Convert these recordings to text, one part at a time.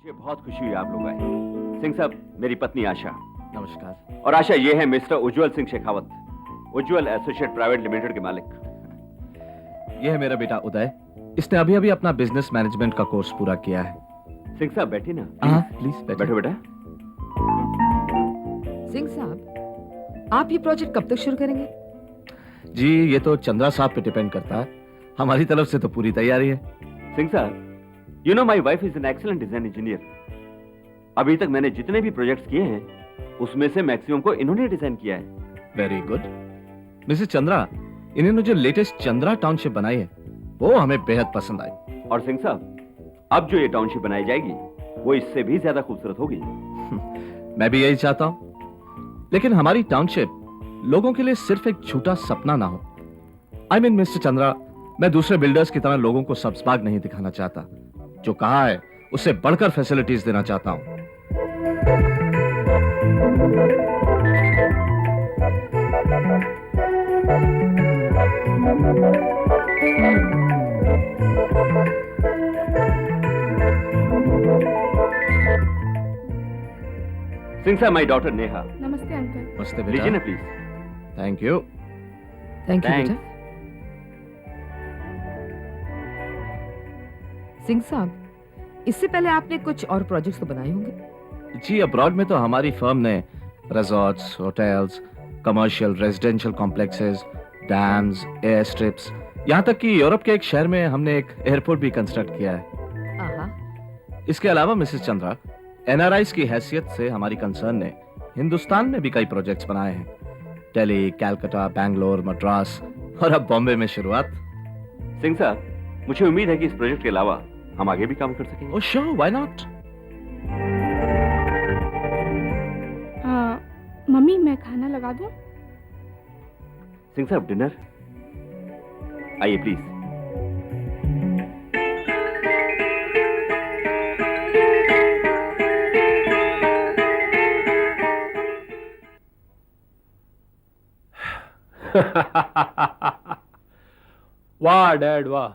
मुझे बहुत खुशी हुई आप लोग आए। सिंह साहब, मेरी पत्नी आशा। नमस्कार। और आशा ये है मिस्टर उज्जवल सिंह शेखावत, उज्जवल एसोसिएट प्राइवेट लिमिटेड के मालिक। यह है मेरा बेटा उदय। इसने अभी अभी अपना बिजनेस मैनेजमेंट का कोर्स पूरा किया है। सिंह साहब बैठिए ना। हाँ प्लीज बैठो बेटा। सिंह साहब, आप ये प्रोजेक्ट कब तक शुरू करेंगे? जी ये तो चंद्रा साहब पे डिपेंड करता है, हमारी तरफ से तो पूरी तैयारी है। सिंह साहब, you know my wife is an excellent design engineer. अभी तक मैंने जितने भी प्रोजेक्ट्स किए हैं उसमें से मैक्सिमम को इन्होंने डिजाइन किया है। Very good. मिसेस चंद्रा, इन्होंने जो लेटेस्ट चंद्रा टाउनशिप बनाई है वो हमें बेहद पसंद आई। और सिंह साहब, अब जो ये टाउनशिप बनाई जाएगी वो इससे भी ज्यादा खूबसूरत होगी। मैं भी यही चाहता हूं, लेकिन हमारी टाउनशिप लोगों के लिए सिर्फ एक झूठा सपना ना हो। आई मीन मिस्टर चंद्रा, मैं दूसरे बिल्डर्स की तरह लोगों को सब्सबाग नहीं दिखाना चाहता। जो कहा है उससे बढ़कर फैसिलिटीज देना चाहता हूं। सिंह साहब, माई डॉटर नेहा। नमस्ते अंकल। नमस्ते बेटा। लीजिए ना please. Thank you. Thank you Thanks. बेटा। सिंह साहब, इससे पहले आपने कुछ और प्रोजेक्ट्स तो बनाए होंगे? जी अब्रॉड में तो हमारी फर्म ने resorts, hotels, commercial residential complexes, dams, air strips, यहाँ तक कि यूरोप के एक शहर में हमने एक एयरपोर्ट भी कंस्ट्रक्ट किया है। आहा, इसके अलावा मिसेस चंद्रा, एनआरआईज की हैसियत से हमारी कंसर्न ने हिंदुस्तान में भी कई प्रोजेक्ट्स बनाए हैं। दिल्ली, कलकत्ता, बैंगलोर, मद्रास और अब बॉम्बे में शुरुआत। सिंह साहब, मुझे उम्मीद है कि इस प्रोजेक्ट के अलावा हम आगे भी काम कर सकेंगे। Oh sure, why not. Mummy, मैं खाना लगा दूं? सिंह साहब, डिनर आइए प्लीज। वाह डैड वाह,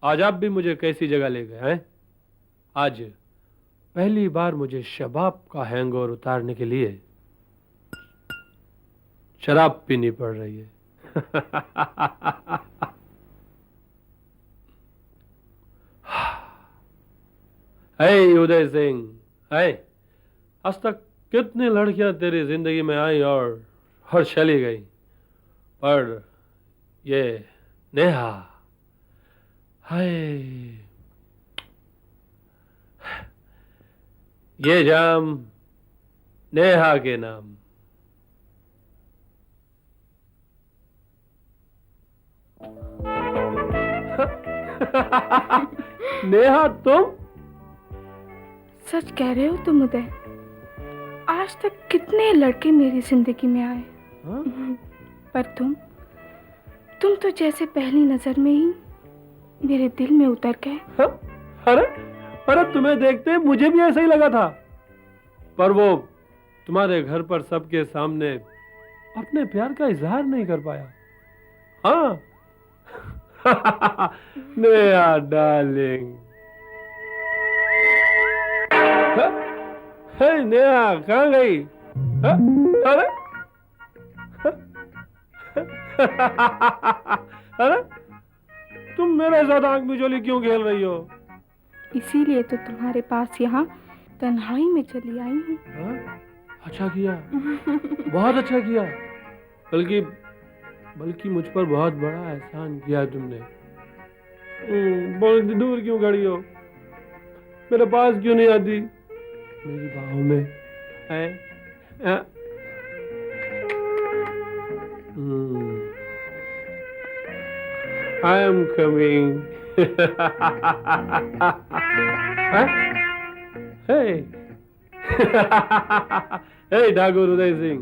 आज आप भी मुझे कैसी जगह ले गए हैं। आज पहली बार मुझे शबाब का हैंगओवर उतारने के लिए शराब पीनी पड़ रही है। हे उदय सिंह, हे, आज तक कितनी लड़कियां तेरी जिंदगी में आई और चली गई, पर ये नेहा, हाय, ये जाम नेहा के नाम। नेहा तुम? सच कह रहे हो तुम उदय? आज तक कितने लड़के मेरी जिंदगी में आए, हाँ? पर तुम तो जैसे पहली नजर में ही मेरे दिल में उतर गए। हाँ? अरे अरे, तुम्हें देखते मुझे भी ऐसा ही लगा था, पर वो तुम्हारे घर पर सबके सामने अपने प्यार का इजहार नहीं कर पाया। हाँ। नेहा डार्लिंग। हे नेहा, कहाँ गई? हाँ? अरे अरे, तुम मेरे साथ आंख मिचोली क्यों खेल रही हो? इसीलिए तो तुम्हारे पास यहाँ तन्हाई में चली आई हूँ। हाँ? अच्छा किया, बहुत अच्छा किया। बल्कि मुझ पर बहुत बड़ा एहसान किया तुमने। बहुत दूर क्यों खड़ी हो? मेरे पास क्यों नहीं आती? मेरी बाहों में I am coming. Hey. Hey Thakur Uday Singh,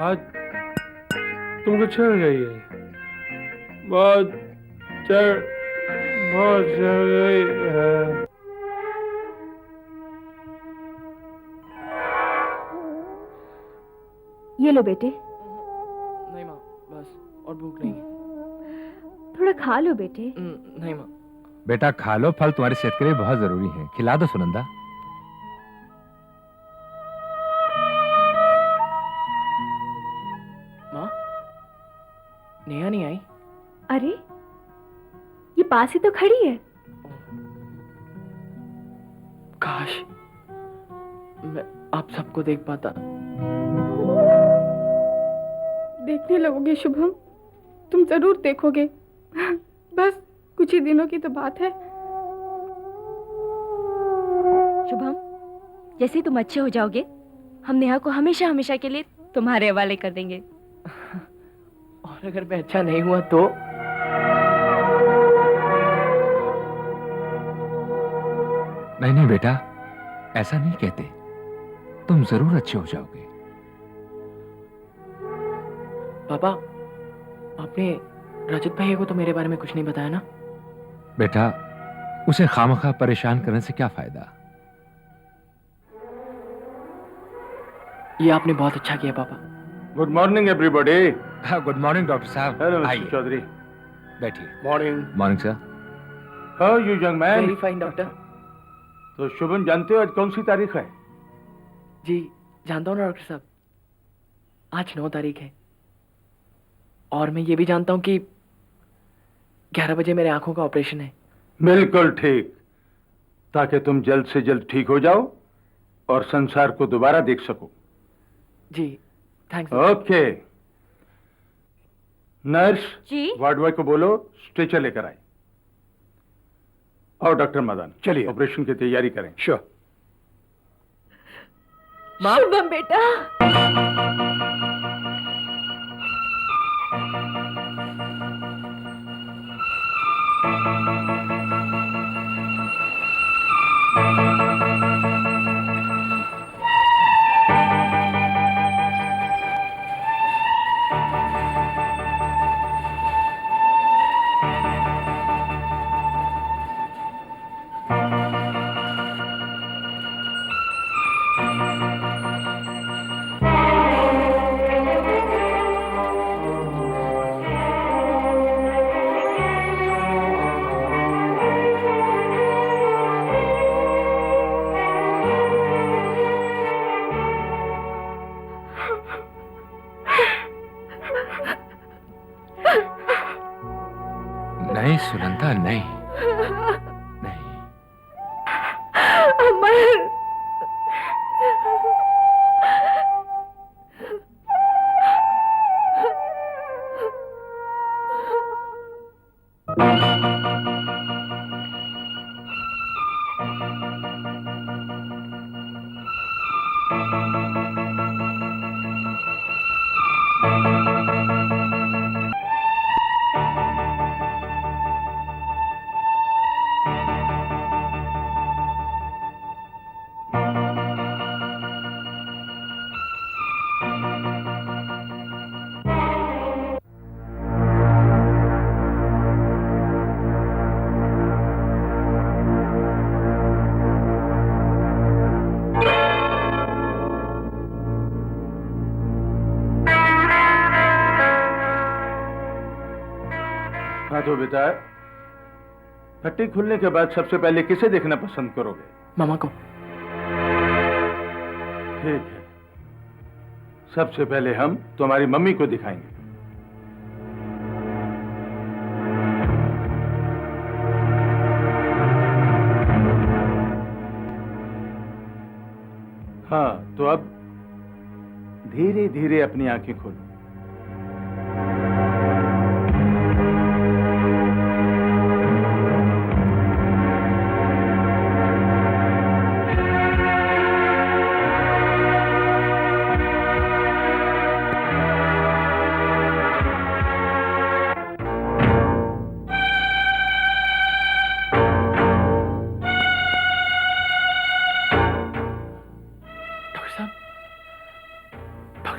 आज तुमको चढ़ गई है, बहुत चढ़ गई है। ये लो बेटे। नहीं माँ, बस और भूख नहीं है। थोड़ा खा लो बेटे। नहीं माँ, बेटा खा लो, फल तुम्हारी सेहत के लिए बहुत जरूरी है। खिला दो सुनंदा। माँ, नेहा नहीं आई? अरे ये पास ही तो खड़ी है। काश मैं आप सबको देख पाता। देखने लगोगे शुभम, तुम जरूर देखोगे। बस कुछ ही दिनों की तो बात है। शुभम, जैसे ही तुम अच्छे हो जाओगे हम नेहा को हमेशा हमेशा के लिए तुम्हारे हवाले कर देंगे। और अगर मैं अच्छा नहीं हुआ तो? नहीं नहीं बेटा, ऐसा नहीं कहते, तुम जरूर अच्छे हो जाओगे। पापा, आपने रजत भैया को तो मेरे बारे में कुछ नहीं बताया ना? बेटा, उसे खामखा परेशान करने से क्या फायदा। ये आपने बहुत अच्छा किया पापा। Good morning everybody. Good morning doctor साहब। हेलो आइए, मिस्टर चौधरी। बैठिए। Morning. Morning sir. How you young man? Very fine doctor. तो शुभम, जानते हो आज कौन सी तारीख है? जी जानता हूँ ना डॉक्टर साहब, आज 9 तारीख है। और मैं ये भी जानता हूँ कि 11 बजे मेरे आंखों का ऑपरेशन है। बिल्कुल ठीक, ताकि तुम जल्द से जल्द ठीक हो जाओ और संसार को दोबारा देख सको। जी थैंक्स। ओके नर्स, जी? वार्ड बॉय को बोलो स्ट्रेचर लेकर आए। और डॉक्टर मदन, चलिए ऑपरेशन की तैयारी करें। श्योर। शुभम बेटा, नहीं सुनंदा, नहीं नहीं। अमर, हाँ तो बेटा, पट्टी खुलने के बाद सबसे पहले किसे देखना पसंद करोगे? मामा को। ठीक है, सबसे पहले हम तुम्हारी मम्मी को दिखाएंगे। हाँ तो अब धीरे धीरे अपनी आंखें खोलो।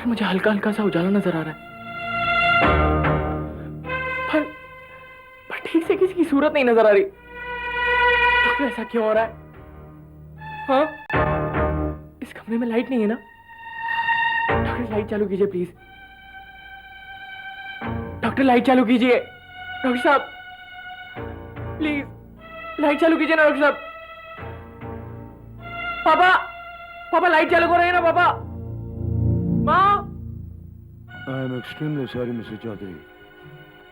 मुझे हल्का हल्का सा उजाला नजर आ रहा है, पर ठीक से किसी की सूरत नहीं नजर आ रही। डॉक्टर ऐसा क्यों हो रहा है? हाँ, इस कमरे में लाइट नहीं है ना? डॉक्टर लाइट चालू कीजिए प्लीज। डॉक्टर लाइट चालू कीजिए। डॉक्टर साहब प्लीज। लाइट चालू कीजिए ना डॉक्टर साहब। पापा, पापा लाइट चालू कर रहे हैं ना पापा। माँ। I am extremely sorry mister Chaudhary,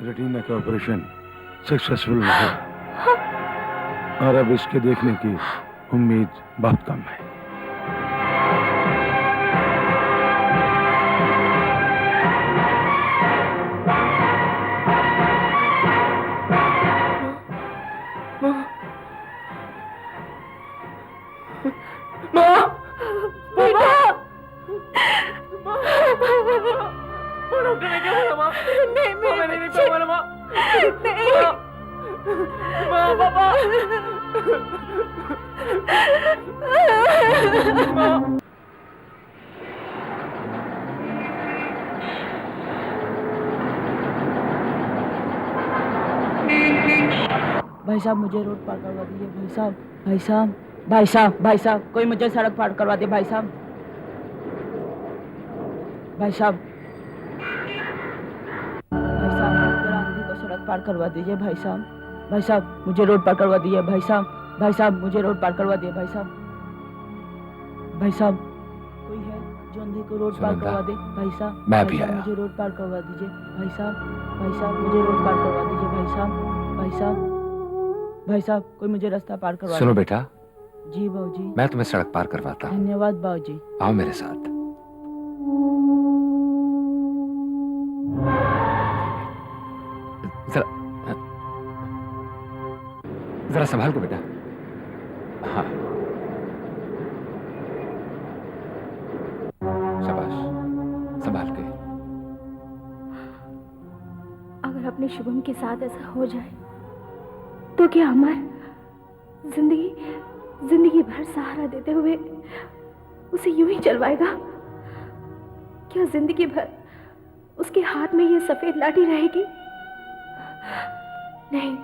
retina का ऑपरेशन सक्सेसफुल हुआ और अब इसके देखने की उम्मीद बहुत कम है। डॉक्टर ने क्या बोला माँ? मैंने नहीं बोला माँ। माँ पापा। भाई साहब मुझे रोड पार करवा दीजिए भाई साहब। भाई साहब, भाई साहब, भाई साहब, कोई मुझे सड़क पार करवा दे भाई साहब। भाई साहब, भाई साहब, जरा आंधी को सड़क पार करवा दीजिए भाई साहब। भाई साहब मुझे रोड पार करवा दीजिए भाई साहब। भाई साहब मुझे रोड पार करवा दिए भाई साहब। भाई साहब, कोई है जो आंधी को रोड पार करवा दे भाई साहब। मैं भी भाई साहब, आया। मुझे रोड पार करवा दीजिए भाई साहब। भाई साहब मुझे रोड पार करवा दीजिए भाई साहब। भाई साहब, भाई साहब, कोई मुझे रास्ता पार करवा सुनो दे। बेटा, जी बाबूजी। मैं तुम्हें सड़क पार करवाता हूँ। धन्यवाद बाबूजी। आओ मेरे साथ। जरा जरा संभाल को बेटा। हाँ शाबाश, संभाल के। अगर अपने शुभम के साथ ऐसा हो जाए तो क्या अमर जिंदगी भर सहारा देते हुए उसे यूं ही चलवाएगा? क्या जिंदगी भर उसके हाथ में ये सफेद लाठी रहेगी? नहीं,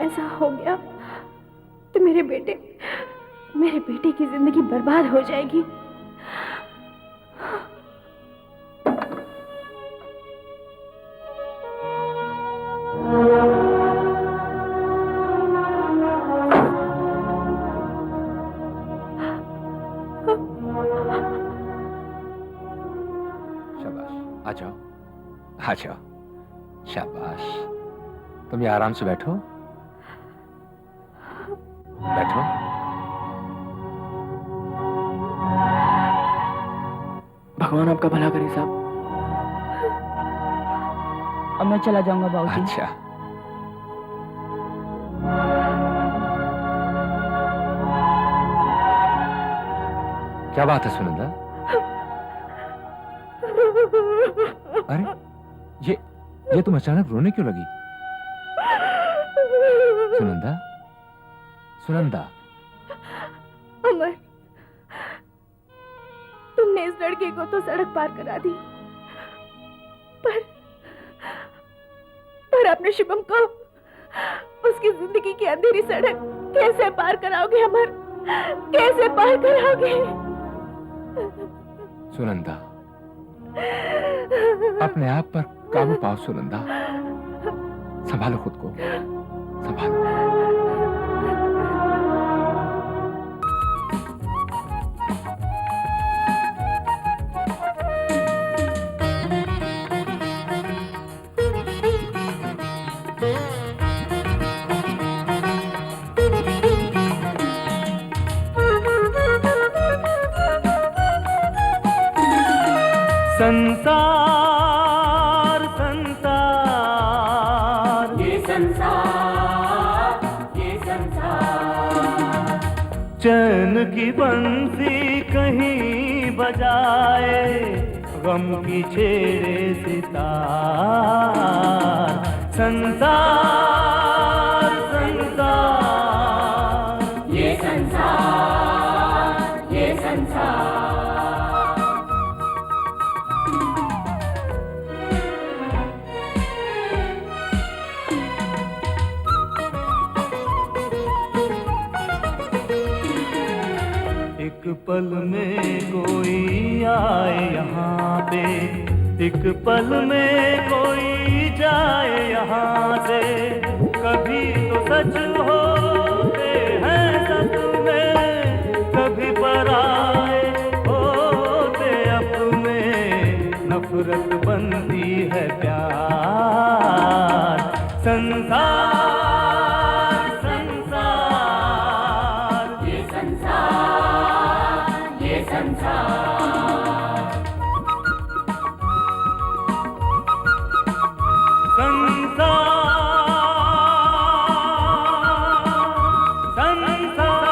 ऐसा हो गया तो मेरे बेटे की जिंदगी बर्बाद हो जाएगी। आ जाओ, आ जाओ। शाबाश, तुम ये आराम से बैठो, बैठो। भगवान आपका भला करे साहब। अब मैं चला जाऊंगा बाबूजी। अच्छा, क्या बात है सुनंदा? अरे ये तुम अचानक रोने क्यों लगी? सुनंदा, सुनंदा। अमर, तुमने इस लड़के को तो सड़क पार करा दी, पर अपने शुभम को उसकी जिंदगी की अंधेरी सड़क कैसे पार कराओगे अमर? कैसे पार कराओगे? सुनंदा, अपने आप पर काबू पाओ सुनंदा। संभालो खुद को, संभालो। संसार संसार ये संसार चैन की बंसी कहीं बजाए, गम की छेड़े सितार। संसार संसार ये संसार एक पल में कोई आए यहाँ पे, एक पल में कोई जाए यहाँ से। कभी तो सच होते हैं सपने, कभी पराए होते अपने, नफरत बनती है प्यार। संसार संसार ये संसार